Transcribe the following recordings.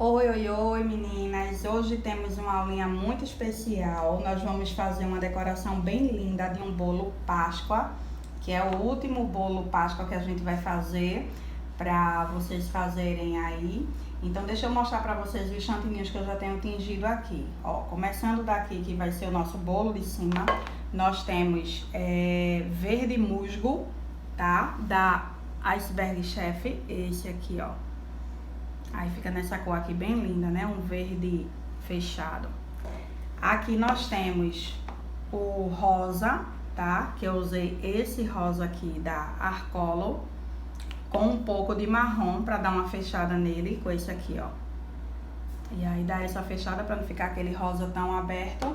Oi, oi, oi, meninas! Hoje temos uma aulinha muito especial. Nós vamos fazer uma decoração bem linda de um bolo Páscoa, que é o último bolo Páscoa que a gente vai fazer para vocês fazerem aí. Então, deixa eu mostrar para vocês os chantininhos que eu já tenho tingido aqui. Ó, começando daqui, que vai ser o nosso bolo de cima, nós temos verde musgo, tá? Da Iceberg Chef, esse aqui, ó. Aí fica nessa cor aqui bem linda, né? Um verde fechado. Aqui nós temos o rosa, tá? Que eu usei esse rosa aqui da Arcolo, com um pouco de marrom pra dar uma fechada nele, com esse aqui, ó. E aí dá essa fechada pra não ficar aquele rosa tão aberto.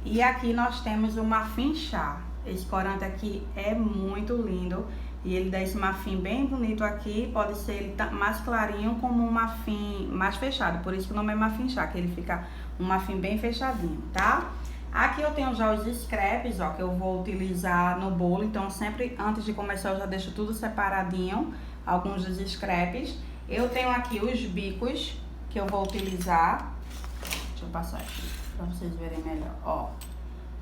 E aqui nós temos o marfim chá. Esse corante aqui é muito lindo. E ele dá esse marfim bem bonito aqui, pode ser ele mais clarinho como um marfim mais fechado, por isso que o nome é marfim chá, que ele fica um marfim bem fechadinho, tá? Aqui eu tenho já os scraps, ó, que eu vou utilizar no bolo, então sempre antes de começar eu já deixo tudo separadinho, alguns dos scraps. Eu tenho aqui os bicos que eu vou utilizar, deixa eu passar aqui pra vocês verem melhor, ó.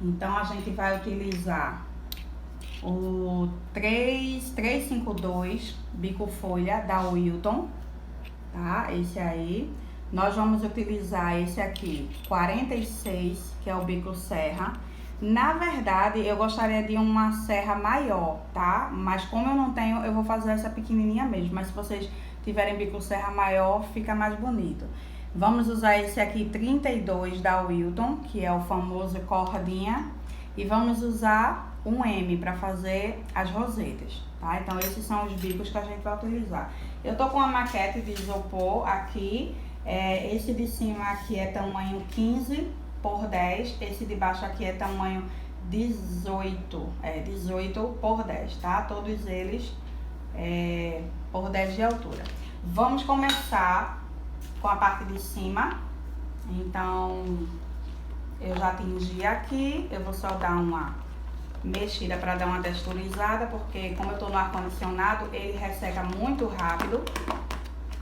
Então a gente vai utilizar o 352 bico folha da Wilton, tá? Esse aí. Nós vamos utilizar esse aqui, 46, que é o bico serra. Na verdade, eu gostaria de uma serra maior, tá? Mas como eu não tenho, eu vou fazer essa pequenininha mesmo. Mas se vocês tiverem bico serra maior, fica mais bonito. Vamos usar esse aqui, 32 da Wilton, que é o famoso cordinha. E vamos usar um M para fazer as rosetas, tá? Então esses são os bicos que a gente vai utilizar. Eu tô com uma maquete de isopor aqui, esse de cima aqui é tamanho 15 por 10, esse de baixo aqui é tamanho 18 por 10, tá? Todos eles por 10 de altura. Vamos começar com a parte de cima. Então eu já tingi aqui, eu vou só dar uma mexida para dar uma texturizada, porque como eu tô no ar-condicionado, ele resseca muito rápido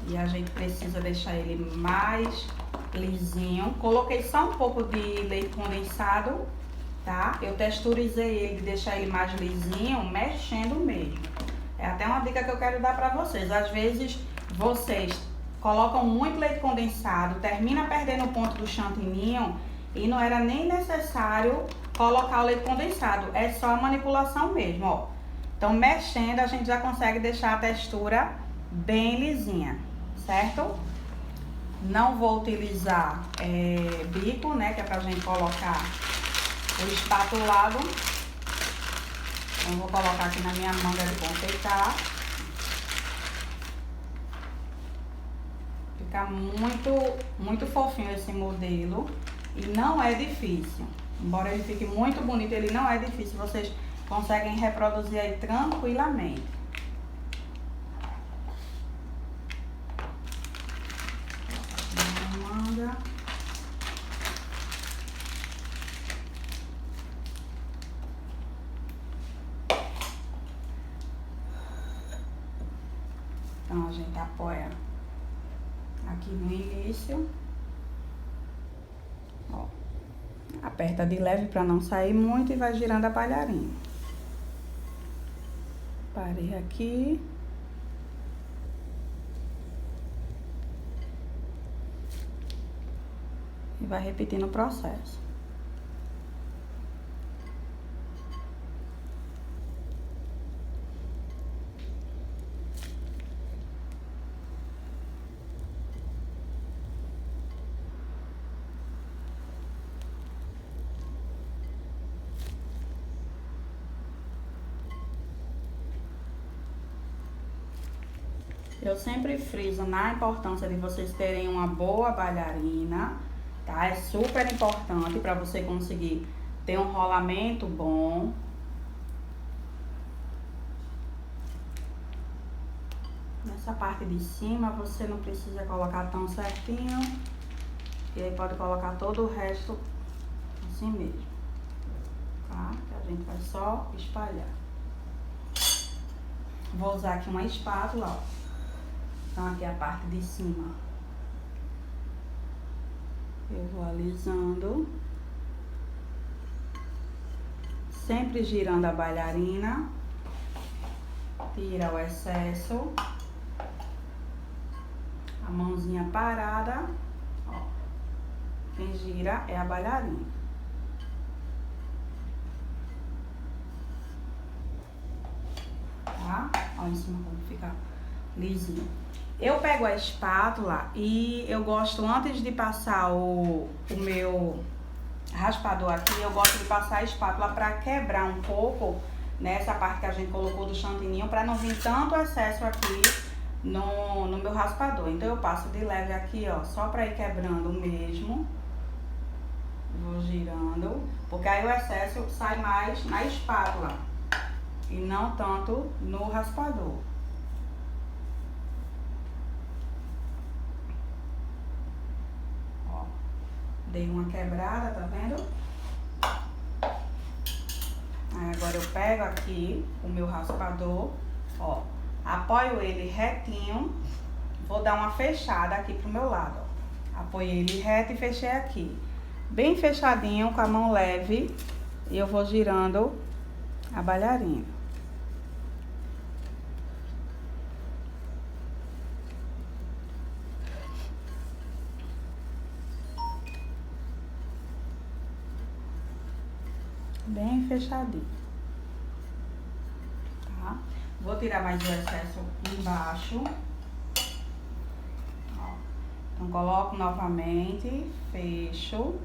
e a gente precisa deixar ele mais lisinho. Coloquei só um pouco de leite condensado, tá? Eu texturizei ele de deixar ele mais lisinho, mexendo mesmo. É até uma dica que eu quero dar para vocês. Às vezes vocês colocam muito leite condensado, termina perdendo o ponto do chantininho e não era nem necessário colocar o leite condensado, é só a manipulação mesmo, ó. Então, mexendo, a gente já consegue deixar a textura bem lisinha, certo? Não vou utilizar bico, né, que é pra gente colocar o espatulado. Então, vou colocar aqui na minha manga de confeitar. Fica muito fofinho esse modelo e não é difícil. Embora ele fique muito bonito, ele não é difícil. Vocês conseguem reproduzir aí tranquilamente. Manga. Então a gente apoia aqui no início. Ó. Aperta de leve para não sair muito e vai girando a palharinha. Parei aqui. E vai repetindo o processo. Eu sempre friso na importância de vocês terem uma boa bailarina, tá? É super importante para você conseguir ter um rolamento bom. Nessa parte de cima você não precisa colocar tão certinho. E aí pode colocar todo o resto assim mesmo, tá? Que a gente vai só espalhar. Vou usar aqui uma espátula, ó. Então aqui a parte de cima Eu vou alisando. Sempre girando a bailarina. Tira o excesso. A mãozinha parada. Ó. Quem gira é a bailarina. Tá? Ó, em cima como fica lisinho. Eu pego a espátula e eu gosto, antes de passar o meu raspador aqui, eu gosto de passar a espátula pra quebrar um pouco nessa parte que a gente colocou do chantininho, pra não vir tanto excesso aqui no meu raspador. Então eu passo de leve aqui, ó, só pra ir quebrando mesmo. Vou girando, porque aí o excesso sai mais na espátula e não tanto no raspador. Ó, dei uma quebrada, tá vendo? Aí agora eu pego aqui o meu raspador, ó, apoio ele retinho, vou dar uma fechada aqui pro meu lado, ó. Apoiei ele reto e fechei aqui, bem fechadinho, com a mão leve, e eu vou girando a bailarina. Bem fechadinho, tá? Vou tirar mais o excesso embaixo. Ó. Então, coloco novamente, fecho.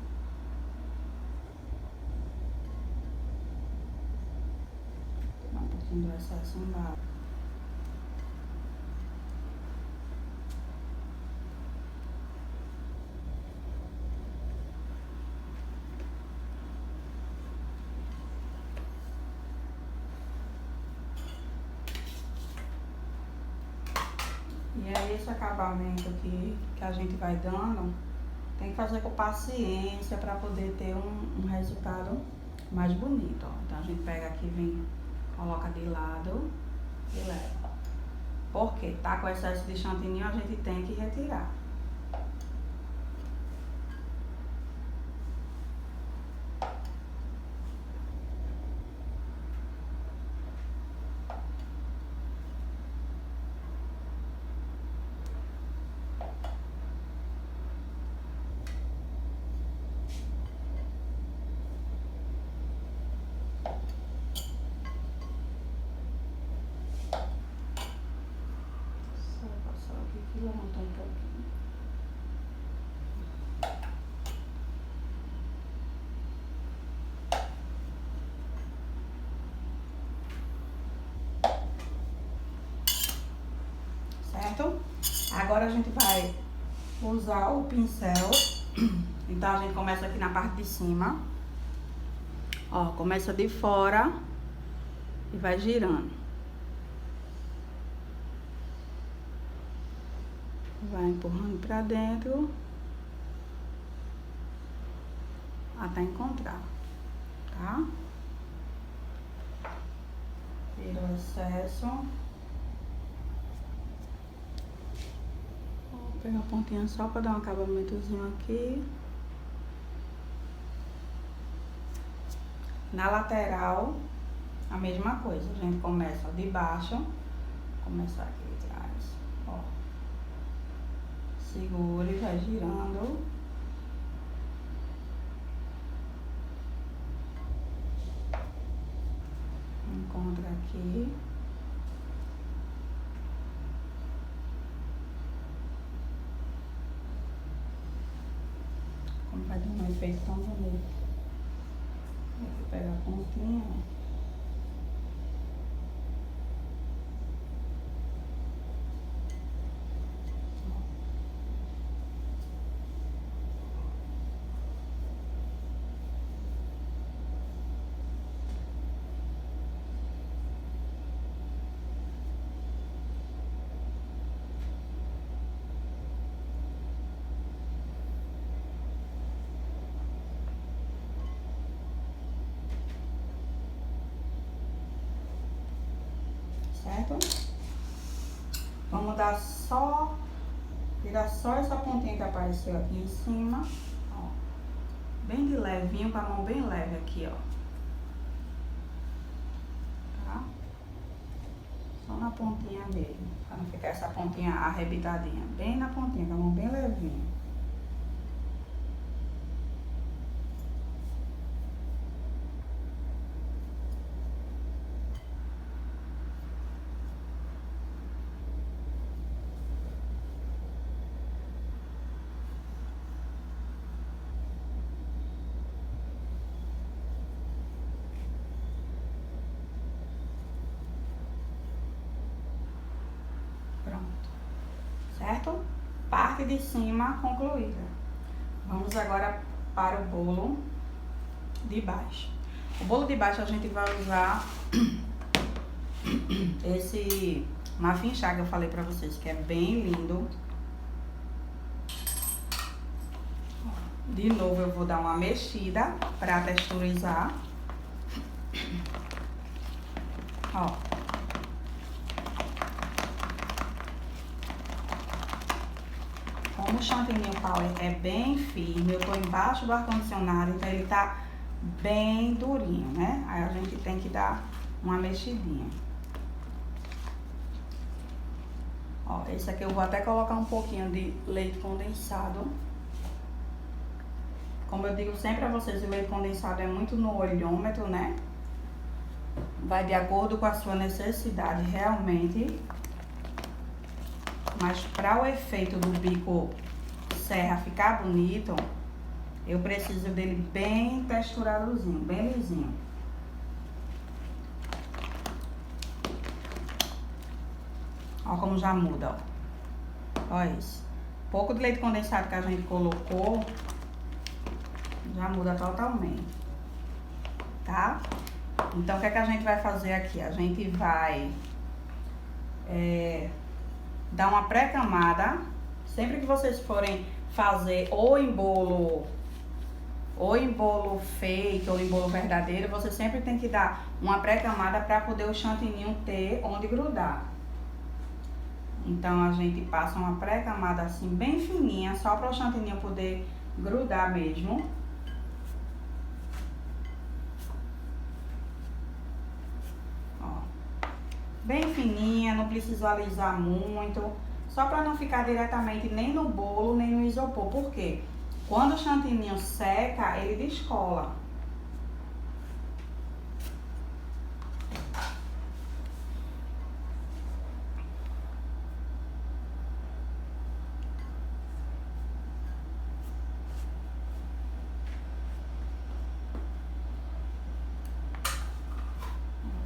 Dá um pouquinho do excesso embaixo. E aí esse acabamento que a gente vai dando, tem que fazer com paciência para poder ter um resultado mais bonito, ó. Então a gente pega aqui, vem, coloca de lado e leva. Porque tá com excesso de chantininho, a gente tem que retirar. Levantar um pouquinho. Certo? Agora a gente vai usar o pincel. Então a gente começa aqui na parte de cima. Ó, começa de fora e vai girando. Vai empurrando pra dentro até encontrar, tá? Tira o excesso. Vou pegar a pontinha só pra dar um acabamentozinho aqui. Na lateral, a mesma coisa. A gente começa de baixo, começar aqui de trás, ó. Segura e vai girando. Encontra aqui. Como vai dar um efeito tão bonito. Vou pegar a pontinha, ó. Certo? Vamos dar só, tirar só essa pontinha que apareceu aqui em cima, ó. bem de levinho, com a mão bem leve aqui, ó. Tá? Só na pontinha mesmo, pra não ficar essa pontinha arrebitadinha. Bem na pontinha, com a mão bem levinha. Pronto, certo? Parte de cima concluída. Vamos agora para o bolo de baixo. O bolo de baixo a gente vai usar esse muffin chá que eu falei pra vocês, que é bem lindo. De novo eu vou dar uma mexida pra texturizar. Ó. Como o chantininho power é bem firme, eu tô embaixo do ar-condicionado, então ele tá bem durinho, né? Aí a gente tem que dar uma mexidinha. Ó, esse aqui eu vou até colocar um pouquinho de leite condensado. Como eu digo sempre a vocês, o leite condensado é muito no olhômetro, né? Vai de acordo com a sua necessidade realmente. Mas para o efeito do bico serra ficar bonito, eu preciso dele bem texturadozinho, bem lisinho. Ó como já muda, ó. Ó isso. Pouco de leite condensado que a gente colocou, já muda totalmente, tá? Então, o que é que a gente vai fazer aqui? A gente vai dar uma pré-camada. Sempre que vocês forem fazer ou em bolo fake ou em bolo verdadeiro, você sempre tem que dar uma pré-camada para poder o chantininho ter onde grudar. Então, a gente passa uma pré-camada assim bem fininha, só para o chantininho poder grudar mesmo. Ó, bem fininha, não precisa alisar muito, só para não ficar diretamente nem no bolo, nem no isopor. Por quê? Quando o chantininho seca, ele descola.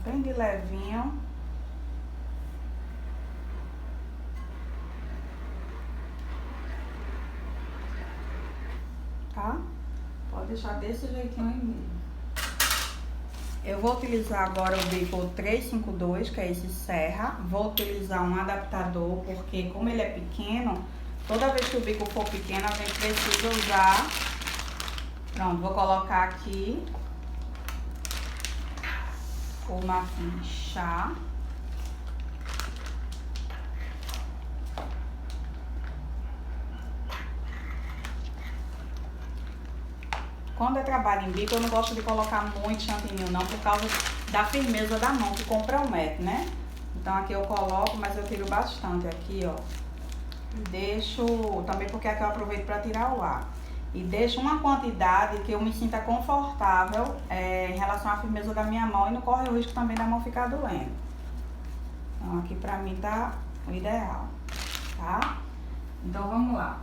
Bem de levinho. Tá? Pode deixar desse jeitinho aí mesmo. Eu vou utilizar agora o bico 352, que é esse serra. Vou utilizar um adaptador, porque como ele é pequeno, toda vez que o bico for pequeno, a gente precisa usar. Pronto, vou colocar aqui o muffin chá. Quando eu trabalho em bico, eu não gosto de colocar muito chantininho não, por causa da firmeza da mão que compromete, né? Então aqui eu coloco, mas eu tiro bastante aqui, ó. Deixo, também porque aqui eu aproveito para tirar o ar. E deixo uma quantidade que eu me sinta confortável em relação à firmeza da minha mão e não corre o risco também da mão ficar doendo. Então aqui pra mim tá o ideal, tá? Então vamos lá.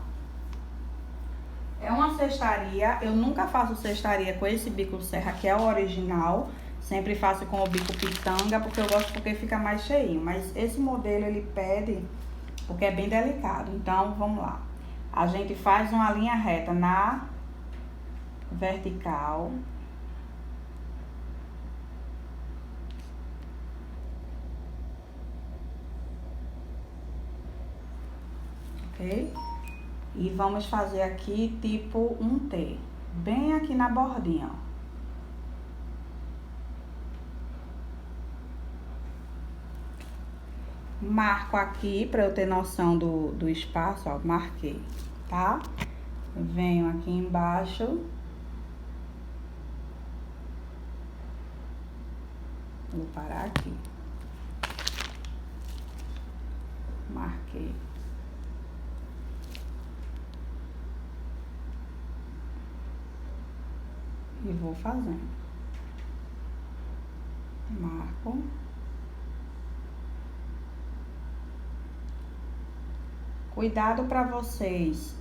É uma cestaria, eu nunca faço cestaria com esse bico serra, que é o original. Sempre faço com o bico pitanga, porque eu gosto porque fica mais cheinho. Mas esse modelo ele pede, porque é bem delicado. Então, vamos lá. A gente faz uma linha reta na vertical. Ok? E vamos fazer aqui tipo um T, bem aqui na bordinha, ó. Marco aqui para eu ter noção do espaço, ó, marquei, tá? Venho aqui embaixo Vou parar aqui. Marquei. E vou fazendo. Marco. Cuidado para vocês,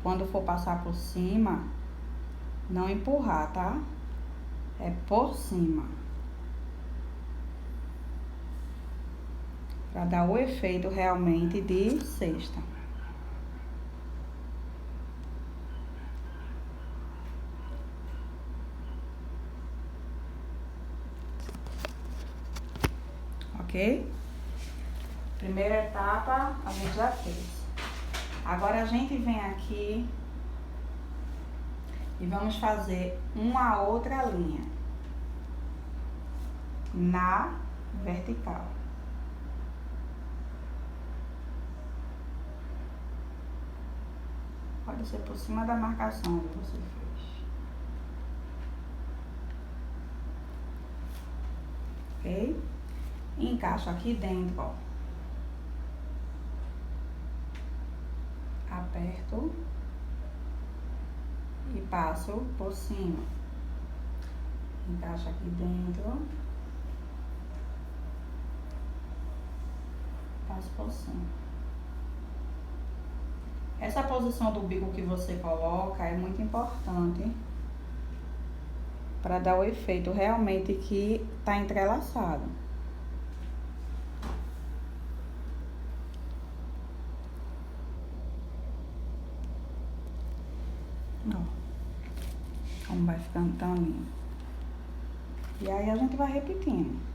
quando for passar por cima, não empurrar, tá? É por cima. Para dar o efeito realmente de cesta. Ok? Primeira etapa a gente já fez. Agora a gente vem aqui e vamos fazer uma outra linha na vertical. Pode ser por cima da marcação que você fez. Ok? E encaixo aqui dentro, ó. Aperto e passo por cima. Encaixo aqui dentro. Passo por cima. Essa posição do bico que você coloca é muito importante para dar o efeito realmente que tá entrelaçado. Ó, como vai ficando tão lindo. E aí a gente vai repetindo.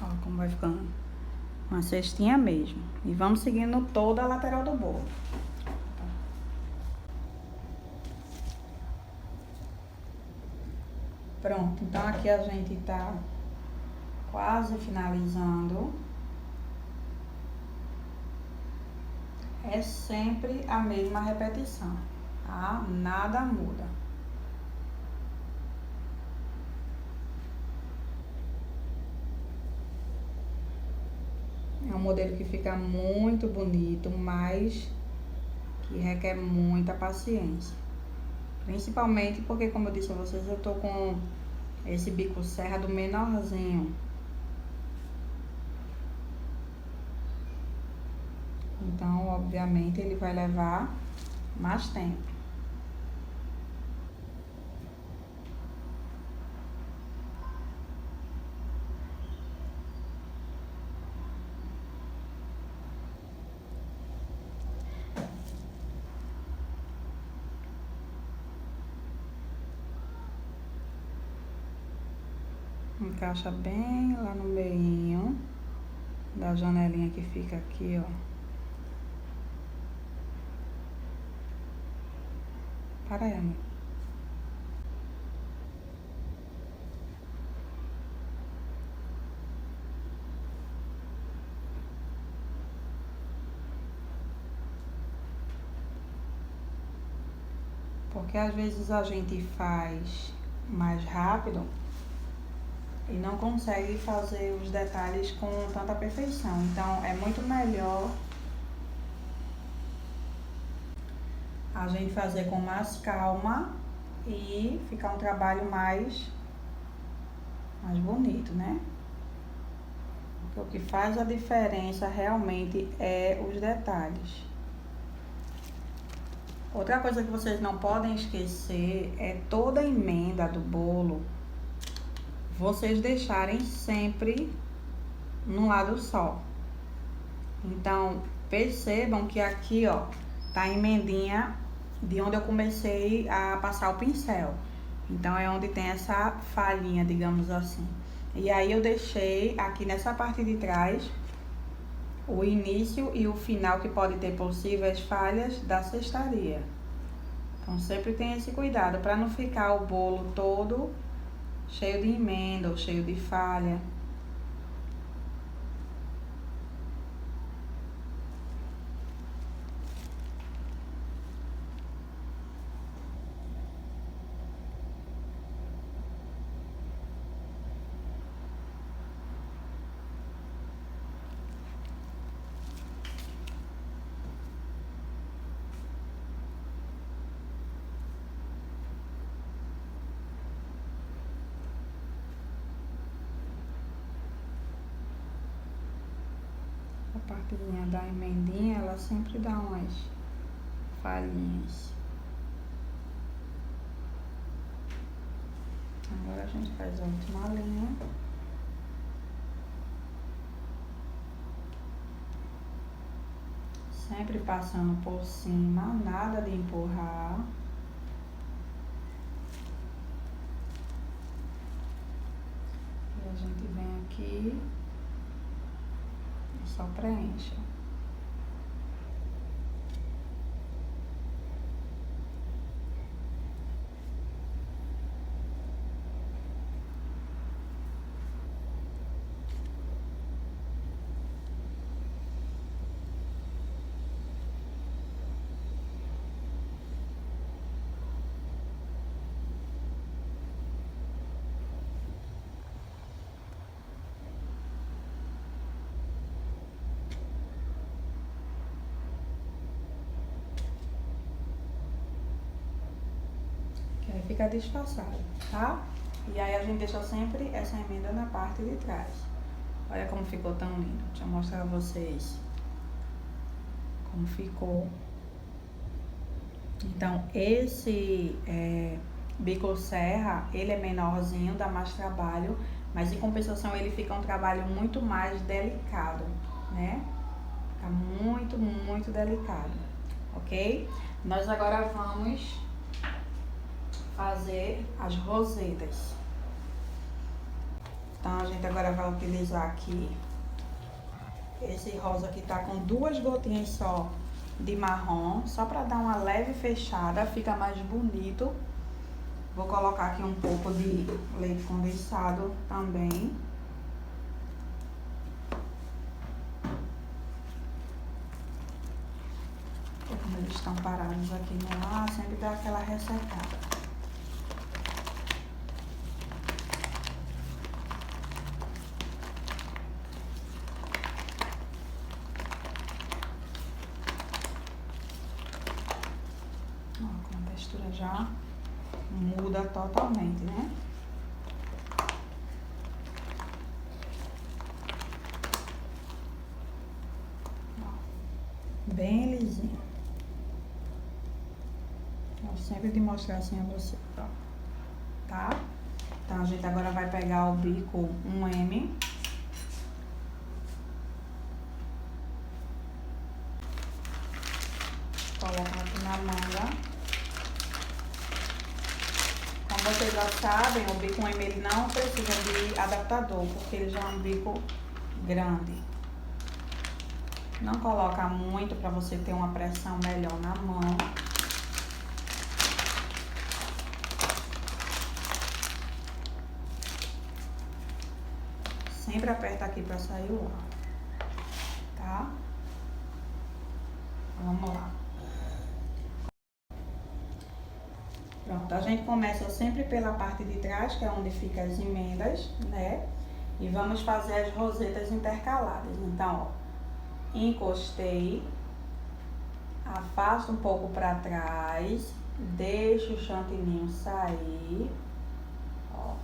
Ó, como vai ficando uma cestinha mesmo. E vamos seguindo toda a lateral do bolo. Pronto, então aqui a gente tá quase finalizando. É sempre a mesma repetição, tá? Nada muda. É um modelo que fica muito bonito, mas que requer muita paciência. Principalmente porque, como eu disse a vocês, eu tô com esse bico serra do menorzinho. Então, obviamente, ele vai levar mais tempo. Encaixa bem lá no meio da janelinha que fica aqui, ó. Para aí, amor. Porque às vezes a gente faz mais rápido e não consegue fazer os detalhes com tanta perfeição. Então é muito melhor a gente fazer com mais calma e ficar um trabalho mais bonito, né? Porque o que faz a diferença realmente é os detalhes. Outra coisa que vocês não podem esquecer é toda a emenda do bolo vocês deixarem sempre num lado só. Então, percebam que aqui, ó, tá a emendinha de onde eu comecei a passar o pincel. Então, é onde tem essa falhinha, digamos assim. E aí eu deixei aqui nessa parte de trás o início e o final que pode ter possíveis falhas da cestaria. Então sempre tem esse cuidado para não ficar o bolo todo cheio de emenda ou cheio de falha. A partezinha da emendinha, ela sempre dá umas falhinhas. Agora a gente faz a última linha. Sempre passando por cima, nada de empurrar. E a gente vem aqui e só preenche. Que aí fica disfarçado, tá? E aí a gente deixa sempre essa emenda na parte de trás. Olha como ficou tão lindo. Deixa eu mostrar a vocês como ficou. Então, esse bico serra, ele é menorzinho, dá mais trabalho, mas em compensação ele fica um trabalho muito mais delicado, né? Fica muito, muito delicado, ok? Nós agora vamos fazer as rosetas. Então, a gente agora vai utilizar aqui esse rosa que tá com 2 gotinhas só de marrom, só para dar uma leve fechada, fica mais bonito. Vou colocar aqui um pouco de leite condensado também. Como eles estão parados aqui no ar, sempre dá aquela ressecada. Já muda totalmente, né? Ó, bem lisinho. Eu sempre de mostrar assim a você, ó. Tá? Então a gente agora vai pegar o bico 1M. Colocar aqui na manga. Como vocês já sabem, o bico 1M ele não precisa de adaptador, porque ele já é um bico grande. Não coloca muito para você ter uma pressão melhor na mão. Sempre aperta aqui para sair o ar, tá? Vamos lá. Pronto, a gente começa sempre pela parte de trás, que é onde ficam as emendas, né? E vamos fazer as rosetas intercaladas. Então, ó, encostei, afasto um pouco para trás, deixo o chantininho sair, ó,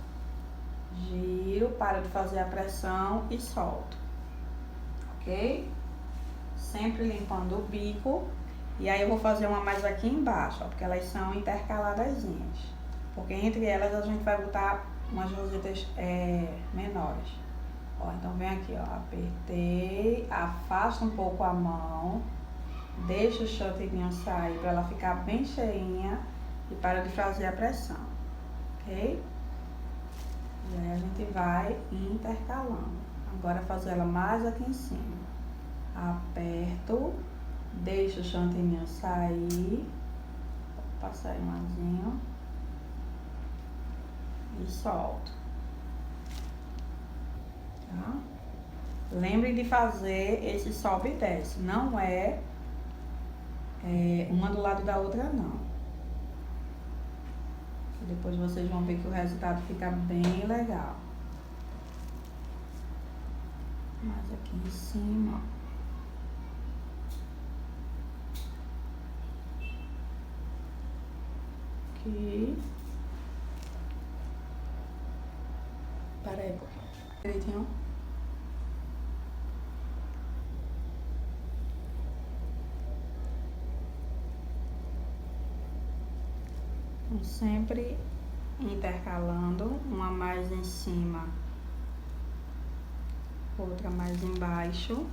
giro, paro de fazer a pressão e solto, ok? Sempre limpando o bico. E aí eu vou fazer uma mais aqui embaixo, ó, porque elas são intercaladazinhas. Porque entre elas a gente vai botar umas rosetas menores. Ó, então vem aqui, ó, apertei, afasto um pouco a mão, deixo o chantininho sair para ela ficar bem cheinha e para de fazer a pressão, ok? E aí a gente vai intercalando. Agora fazer ela mais aqui em cima. Aperto, deixo o chantininho sair, passar aí um azinho e solto. Tá? Lembre de fazer esse sobe e desce, não é uma do lado da outra não. Depois vocês vão ver que o resultado fica bem legal. Mais aqui em cima, ó. Aqui. Para aí, direitinho. Sempre intercalando, uma mais em cima, outra mais embaixo.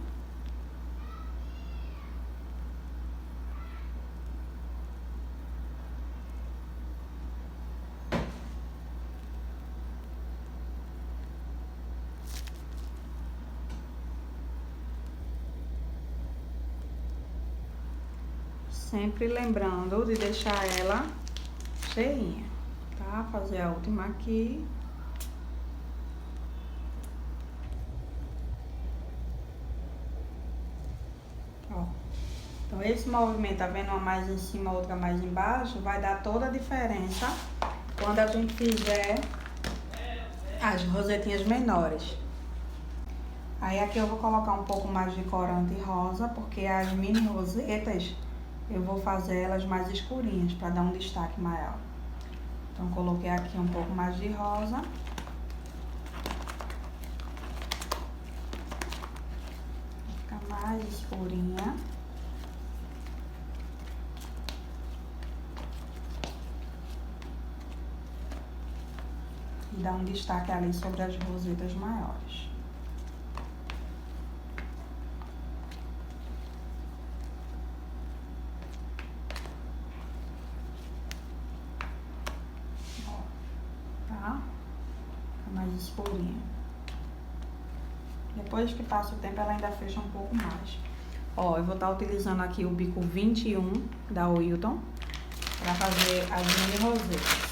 Sempre lembrando de deixar ela cheinha, tá? Fazer a última aqui. Ó. Então, esse movimento, tá vendo? Uma mais em cima, outra mais embaixo, vai dar toda a diferença quando a gente fizer as rosetinhas menores. Aí aqui eu vou colocar um pouco mais de corante rosa, porque as mini rosetas eu vou fazer elas mais escurinhas, para dar um destaque maior. Então, coloquei aqui um pouco mais de rosa. Fica mais escurinha. E dá um destaque ali sobre as rosetas maiores. Mais escurinha. Depois que passa o tempo, ela ainda fecha um pouco mais. Ó, eu vou estar utilizando aqui o bico 21 da Wilton para fazer as mini rosetas.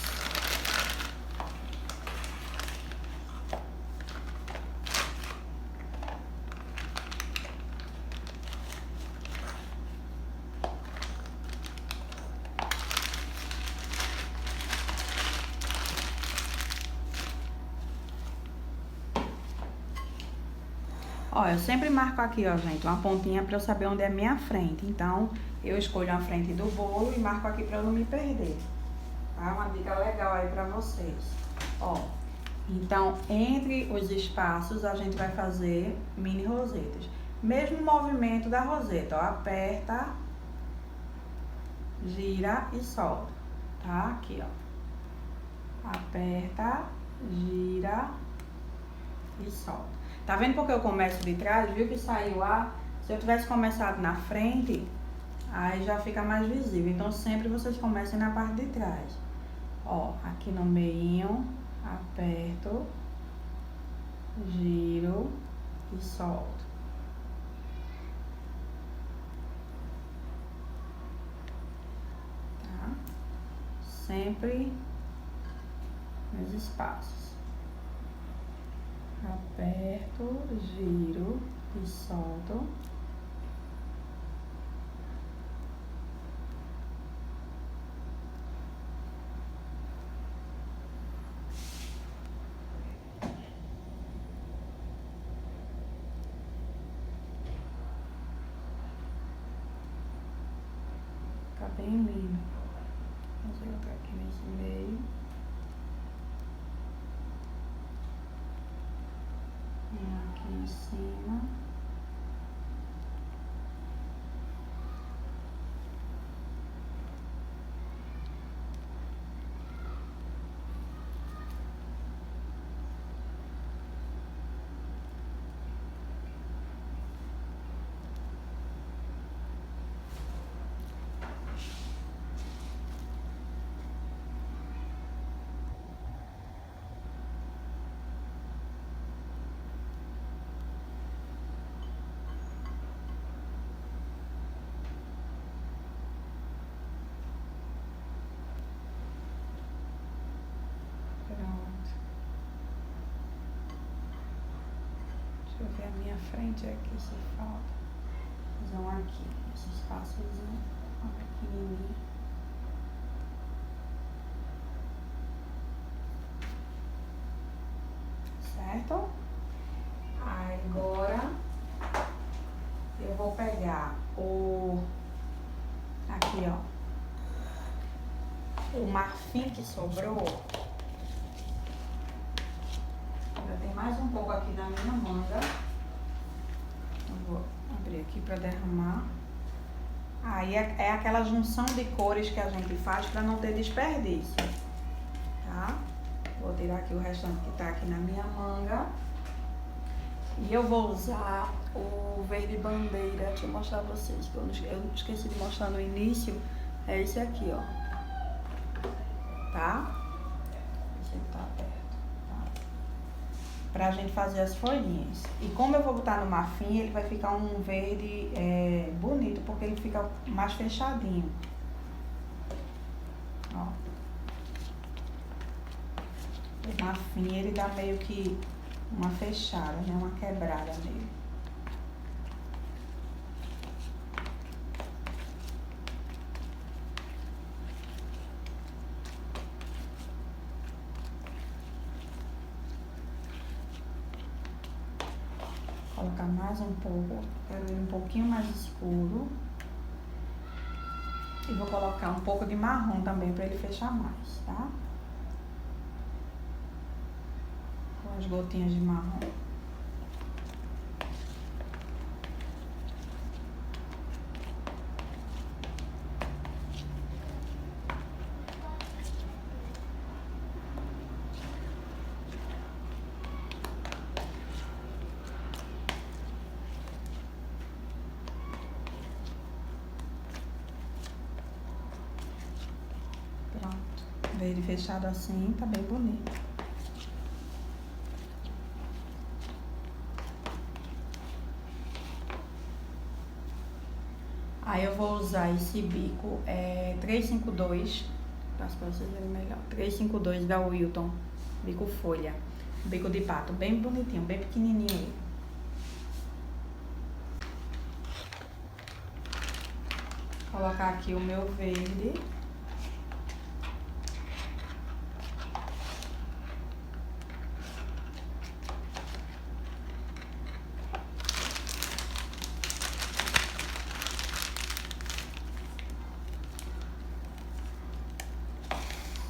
Ó, eu sempre marco aqui, ó, gente, uma pontinha pra eu saber onde é a minha frente. Então, eu escolho a frente do bolo e marco aqui pra eu não me perder. Tá? Uma dica legal aí pra vocês. Ó, então, entre os espaços, a gente vai fazer mini rosetas. Mesmo movimento da roseta, ó, aperta, gira e solta, tá? Aqui, ó. Aperta, gira e solta. Tá vendo porque eu começo de trás? Viu que saiu ar? Se eu tivesse começado na frente, aí já fica mais visível. Então, sempre vocês comecem na parte de trás. Ó, aqui no meinho, aperto, giro e solto. Tá? Sempre nos espaços. Aperto, giro e solto. Fica bem lindo. Vou colocar aqui nesse meio. Aqui em cima. Porque a minha frente é aqui, se falta. Fazer um aqui, esse espaçozinho, ó, pequenininho. Certo? Agora eu vou pegar aqui, ó, o marfim que sobrou. Ainda tem mais um pouco aqui na minha manga. Eu vou abrir aqui para derramar. Aí é aquela junção de cores que a gente faz para não ter desperdício, tá? Vou tirar aqui o restante que tá aqui na minha manga. E eu vou usar o verde bandeira. Deixa eu mostrar pra vocês, que eu esqueci de mostrar no início. É esse aqui, ó. Tá? Esse aqui tá aberto, tá? Pra gente fazer as folhinhas. E como eu vou botar no marfim, ele vai ficar um verde bonito, porque ele fica mais fechadinho. Ó. O marfim, ele dá meio que uma fechada, né? Uma quebrada nele. Vou colocar mais um pouco, quero ele um pouquinho mais escuro. E vou colocar um pouco de marrom também para ele fechar mais, tá? Com as gotinhas de marrom. Pronto. Verde fechado assim, tá bem bonito. Aí eu vou usar esse bico 352, passo pra vocês verem melhor, 352 da Wilton, bico folha, bico de pato, bem bonitinho, bem pequenininho. Vou colocar aqui o meu verde.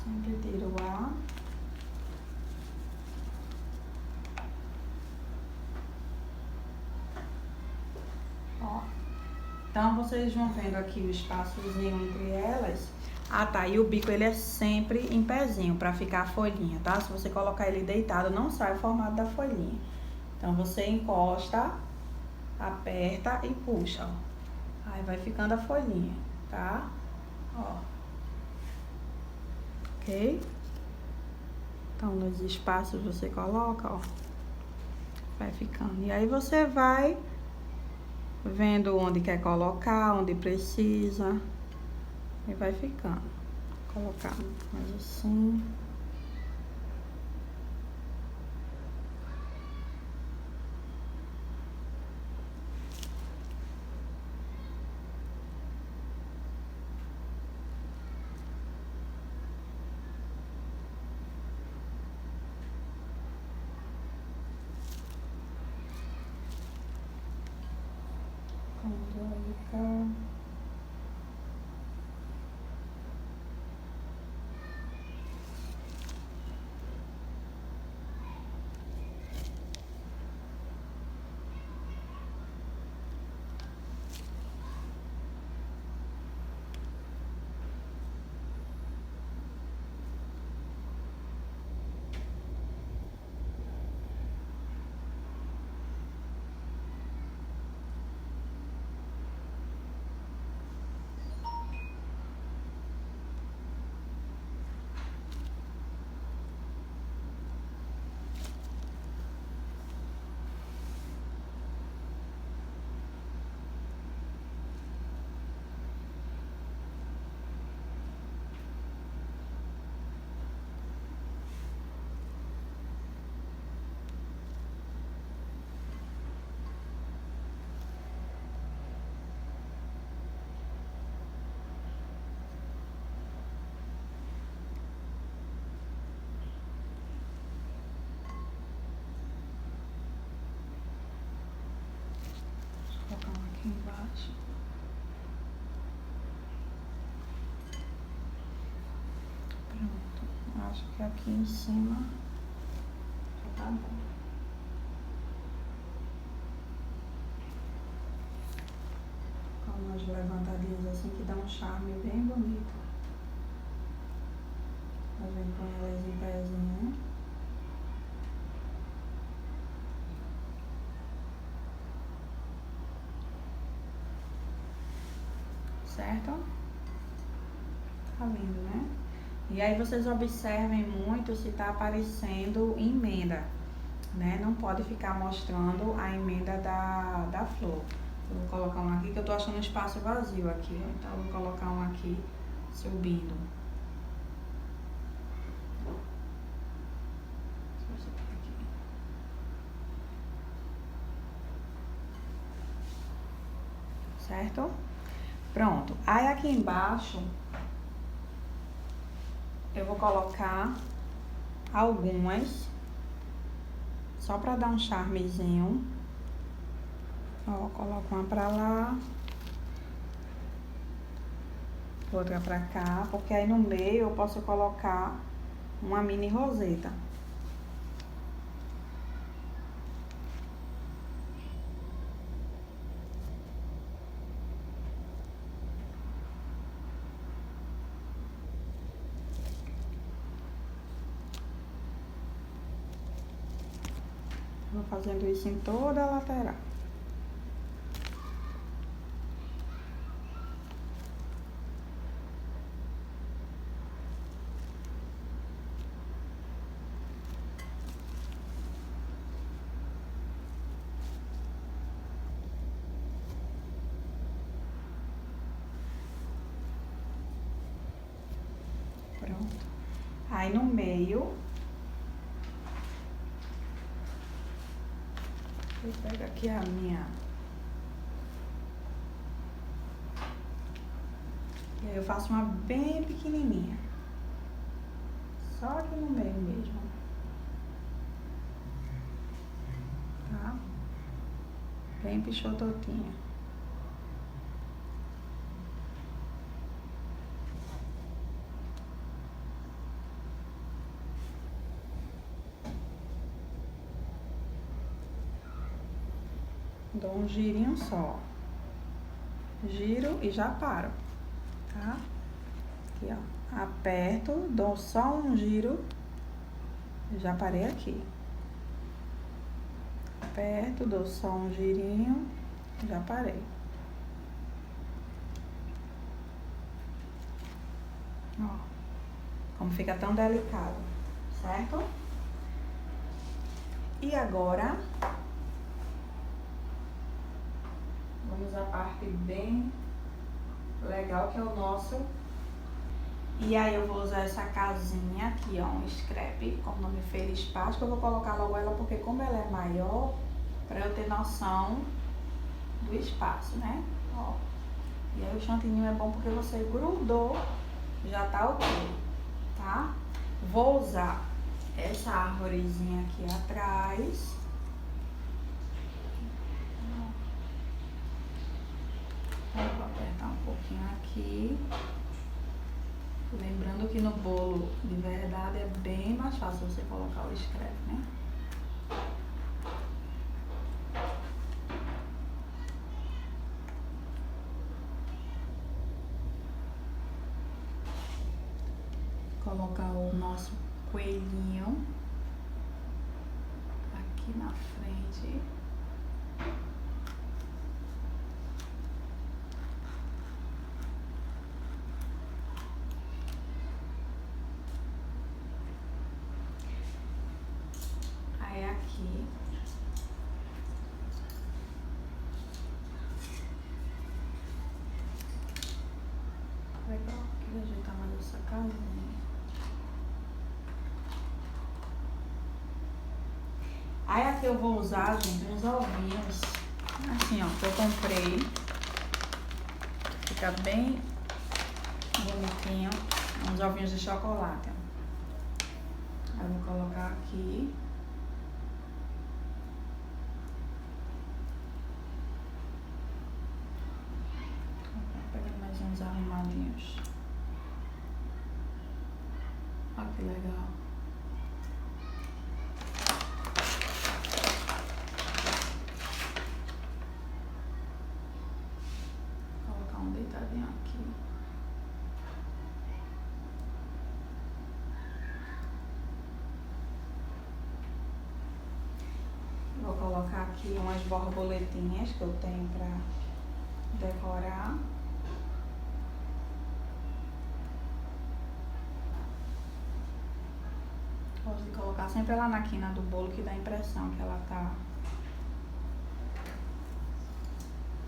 Sempre tiro o ar. Ó. Então, vocês vão vendo aqui o espaçozinho entre elas. Ah, tá. E o bico, ele é sempre em pezinho, pra ficar a folhinha, tá? Se você colocar ele deitado, não sai o formato da folhinha. Então, você encosta, aperta e puxa, ó. Aí vai ficando a folhinha, tá? Ó. Ok? Então, nos espaços você coloca, ó. Vai ficando. E aí você vai vendo onde quer colocar, onde precisa. E vai ficando. Colocar mais assim. embaixo. Pronto. Acho que aqui em cima já tá bom. Com umas levantadinhas assim que dá um charme bem bonito. A gente põe elas em pezinho. Certo? Tá lindo, né? E aí vocês observem muito se tá aparecendo emenda, né? Não pode ficar mostrando a emenda da flor. Eu vou colocar um aqui que eu tô achando um espaço vazio aqui, ó. Então eu vou colocar um aqui subindo. Certo? Pronto. Aí aqui embaixo eu vou colocar algumas, só pra dar um charmezinho. Ó, coloco uma pra lá, outra pra cá, porque aí no meio eu posso colocar uma mini roseta. Vou fazendo isso em toda a lateral. Pronto. Aí no meio, eu pego aqui a minha. E aí eu faço uma bem pequenininha. Só aqui no meio mesmo. Tá? Bem pichototinha. Dou um girinho só. Giro e já paro, tá? Aqui, ó. Aperto, dou só um giro. Já parei aqui. Aperto, dou só um girinho. Já parei. Ó. Como fica tão delicado, certo? E agora, vamos à parte bem legal, que é o nosso. E aí eu vou usar essa casinha aqui, ó, um scrap com o nome Feliz Páscoa. Eu vou colocar logo ela porque como ela é maior, pra eu ter noção do espaço, né? Ó. E aí o chantininho é bom porque você grudou, já tá ok, tá? Vou usar essa árvorezinha aqui atrás. Vou apertar um pouquinho aqui. Lembrando que no bolo de verdade é bem mais fácil você colocar o scrap, né? Colocar o nosso coelhinho aqui na frente. Aí aqui. Legal, queria ajeitar mais essa casinha. Aí aqui eu vou usar, gente, uns ovinhos, assim, ó, que eu comprei. Fica bem bonitinho. Uns ovinhos de chocolate, ó. Eu vou colocar aqui. que legal. Vou colocar um deitadinho aqui. Vou colocar aqui umas borboletinhas que eu tenho pra decorar. Gosto de colocar sempre ela na quina do bolo, que dá a impressão que ela tá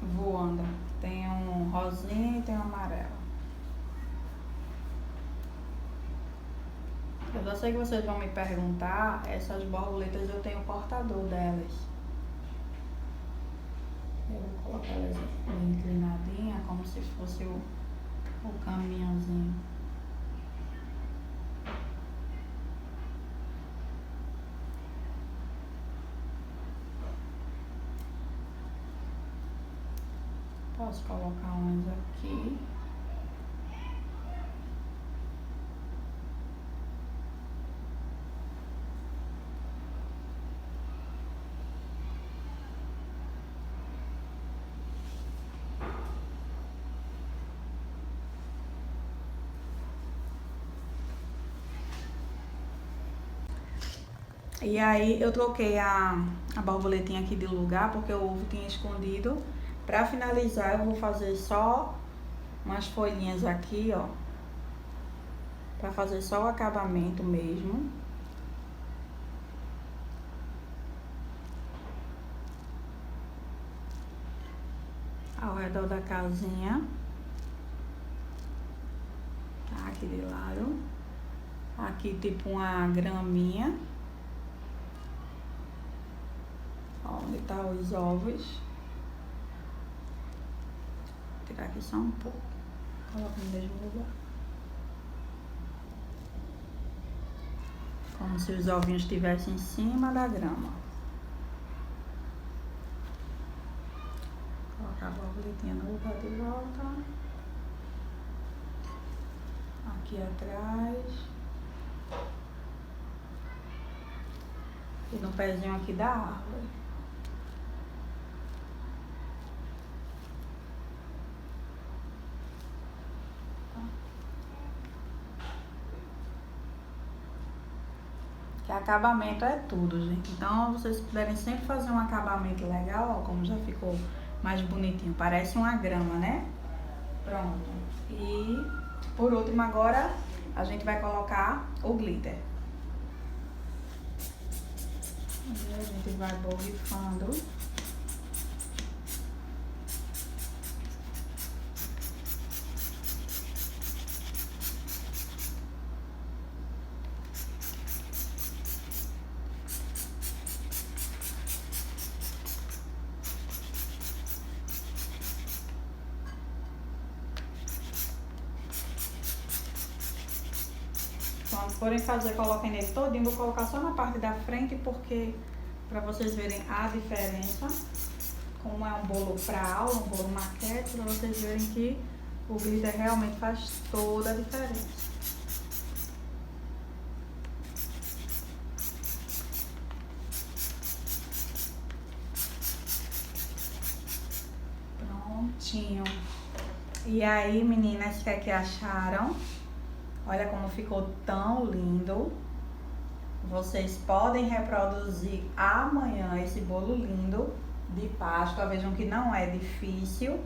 voando. Tem um rosinha e tem um amarelo. Eu já sei que vocês vão me perguntar, essas borboletas eu tenho o portador delas. Eu vou colocar elas bem inclinadinhas, como se fosse o caminhãozinho. Posso colocar umas aqui. E aí eu troquei a borboletinha aqui de lugar porque o ovo tinha escondido. Pra finalizar eu vou fazer só umas folhinhas aqui, ó. Pra fazer só o acabamento mesmo. Ao redor da casinha. Tá, aqui de lado. Aqui tipo uma graminha. Onde tá os ovos. Vou tirar aqui só um pouco. Coloca no mesmo lugar. Como se os ovinhos estivessem em cima da grama. Colocar a borboletinha no lugar de volta. Aqui atrás. E no pezinho aqui da árvore. Que acabamento é tudo, gente. Então, vocês puderem sempre fazer um acabamento legal, ó, como já ficou mais bonitinho. Parece uma grama, né? Pronto. E, por último, agora, a gente vai colocar o glitter. E a gente vai borrifando. Quando forem fazer, coloquem nele todinho. Vou colocar só na parte da frente, porque pra vocês verem a diferença. Como é um bolo pra aula, um bolo maquete, pra vocês verem que o glitter realmente faz toda a diferença. Prontinho. E aí, meninas, o que é que acharam? Olha como ficou tão lindo. Vocês podem reproduzir amanhã esse bolo lindo de Páscoa. Vejam que não é difícil,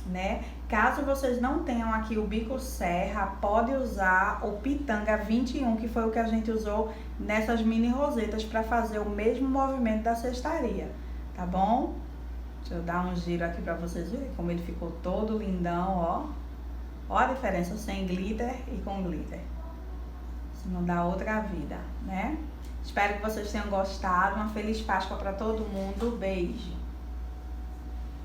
né? Caso vocês não tenham aqui o bico serra, pode usar o pitanga 21, que foi o que a gente usou nessas mini rosetas para fazer o mesmo movimento da cestaria, tá bom? Deixa eu dar um giro aqui para vocês verem como ele ficou todo lindão, ó. Ó a diferença sem glitter e com glitter. Isso não dá outra vida, né? Espero que vocês tenham gostado. Uma feliz Páscoa para todo mundo. Beijo!